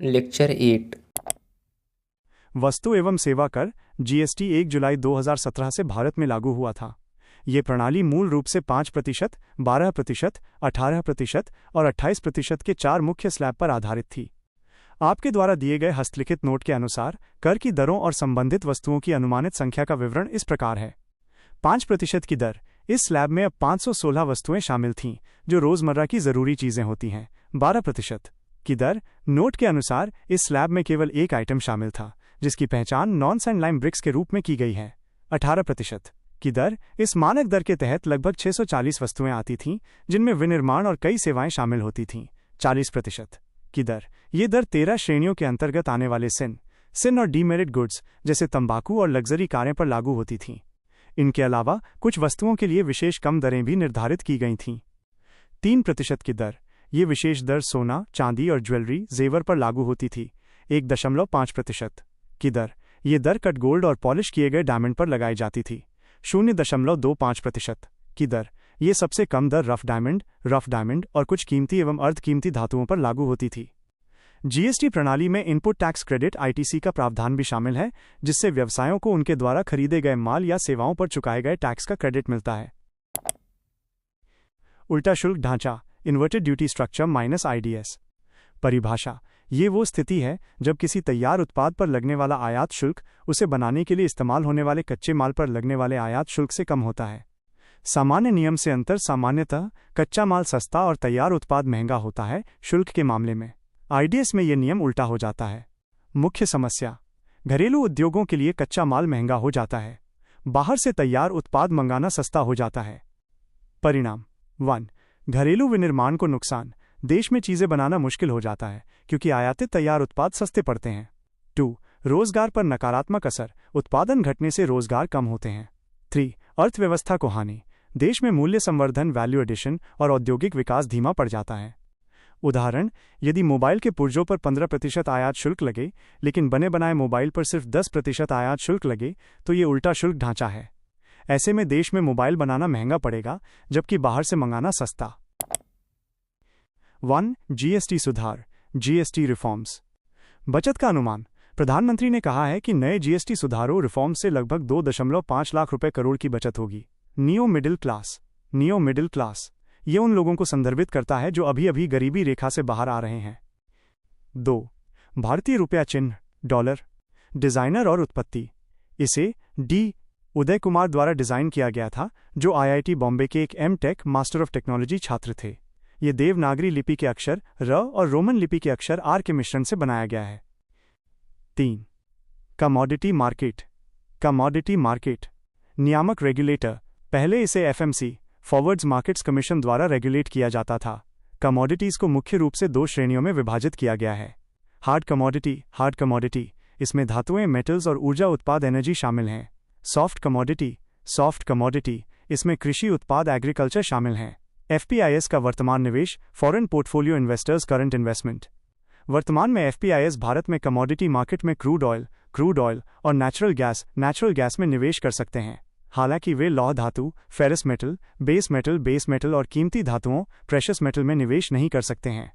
Lecture 8। वस्तु एवं सेवा कर जीएसटी 1 जुलाई 2017 से भारत में लागू हुआ था। ये प्रणाली मूल रूप से 5%, 12%, 18% और 28% के 4 मुख्य स्लैब पर आधारित थी। आपके द्वारा दिए गए हस्तलिखित नोट के अनुसार कर की दरों और संबंधित वस्तुओं की अनुमानित संख्या का विवरण इस प्रकार है। 5% की दर, इस स्लैब में अब 516 वस्तुएं शामिल थीं जो रोजमर्रा की जरूरी चीजें होती हैं। 12% की दर, नोट के अनुसार इस स्लैब में केवल एक आइटम शामिल था जिसकी पहचान नॉन सैंड लाइम ब्रिक्स के रूप में की गई है। 18% की दर, इस मानक दर के तहत लगभग 640 वस्तुएं आती थीं जिनमें विनिर्माण और कई सेवाएं शामिल होती थीं। 40% की दर, ये दर 13 श्रेणियों के अंतर्गत आने वाले सिन और डीमेरिट गुड्स जैसे तंबाकू और लग्जरी कारें पर लागू होती थीं। इनके अलावा कुछ वस्तुओं के लिए विशेष कम दरें भी निर्धारित की गई थीं। 3% की दर, ये विशेष दर सोना, चांदी और ज्वेलरी, जेवर पर लागू होती थी। 1.5% की दर, ये दर कट गोल्ड और पॉलिश किए गए डायमंड पर लगाई जाती थी। 0.25% की दर, ये सबसे कम दर रफ डायमंड और कुछ कीमती एवं अर्धकीमती धातुओं पर लागू होती थी। जीएसटी प्रणाली में इनपुट टैक्स क्रेडिट आईटीसी का प्रावधान भी शामिल है, जिससे व्यवसायों को उनके द्वारा खरीदे गए माल या सेवाओं पर चुकाए गए टैक्स का क्रेडिट मिलता है। उल्टा शुल्क ढांचा, inverted duty structure minus IDs. परिभाषा, ये वो स्थिति है जब किसी तैयार उत्पाद पर लगने वाला आयात शुल्क उसे बनाने के लिए इस्तेमाल होने वाले कच्चे माल पर लगने वाले आयात शुल्क से कम होता है। सामान्य नियम से अंतर, सामान्यतः कच्चा माल सस्ता और तैयार उत्पाद महंगा होता है। शुल्क के मामले में आईडीएस में यह नियम उल्टा हो जाता है। मुख्य समस्या, घरेलू उद्योगों के लिए कच्चा माल महंगा हो जाता है, बाहर से तैयार उत्पाद मंगाना सस्ता हो जाता है। परिणाम 1. घरेलू विनिर्माण को नुकसान, देश में चीजें बनाना मुश्किल हो जाता है क्योंकि आयातित तैयार उत्पाद सस्ते पड़ते हैं। 2. रोजगार पर नकारात्मक असर, उत्पादन घटने से रोजगार कम होते हैं। 3. अर्थव्यवस्था को हानि, देश में मूल्य संवर्धन, वैल्यू एडिशन और औद्योगिक विकास धीमा पड़ जाता है। उदाहरण, यदि मोबाइल के पुर्जों पर 15% आयात शुल्क लगे लेकिन बने बनाए मोबाइल पर सिर्फ 10% आयात शुल्क लगे तो ये उल्टा शुल्क ढांचा है। ऐसे में देश में मोबाइल बनाना महंगा पड़ेगा जबकि बाहर से मंगाना सस्ता। 1. जीएसटी सुधार, जीएसटी रिफॉर्म्स। बचत का अनुमान, प्रधानमंत्री ने कहा है कि नए जीएसटी सुधारों रिफॉर्म्स से लगभग 2.5 लाख रुपए करोड़ की बचत होगी। नियो मिडिल क्लास, ये उन लोगों को संदर्भित करता है जो अभी अभी गरीबी रेखा से बाहर आ रहे हैं। 2. भारतीय रुपया चिन्ह, डॉलर। डिजाइनर और उत्पत्ति, इसे डी उदय कुमार द्वारा डिजाइन किया गया था जो आईआईटी बॉम्बे के एक एम.टेक मास्टर ऑफ टेक्नोलॉजी छात्र थे। ये देवनागरी लिपि के अक्षर र और रोमन लिपि के अक्षर आर के मिश्रण से बनाया गया है। 3. कमोडिटी मार्केट, नियामक रेगुलेटर, पहले इसे एफएमसी फॉरवर्ड्स मार्केट्स कमीशन द्वारा रेगुलेट किया जाता था। कमोडिटीज को मुख्य रूप से 2 श्रेणियों में विभाजित किया गया है। हार्ड कमोडिटी, इसमें धातुएं, मेटल्स और ऊर्जा उत्पाद एनर्जी शामिल हैं। सॉफ्ट कमोडिटी, इसमें कृषि उत्पाद एग्रीकल्चर शामिल हैं। एफपीआईएस का वर्तमान निवेश, foreign portfolio investors current investment. वर्तमान में एफपीआईएस भारत में कमोडिटी मार्केट में क्रूड ऑयल और नेचुरल गैस में निवेश कर सकते हैं। हालांकि वे लौह धातु, फेरस मेटल, बेस मेटल और कीमती धातुओं, प्रेशियस मेटल में निवेश नहीं कर सकते हैं।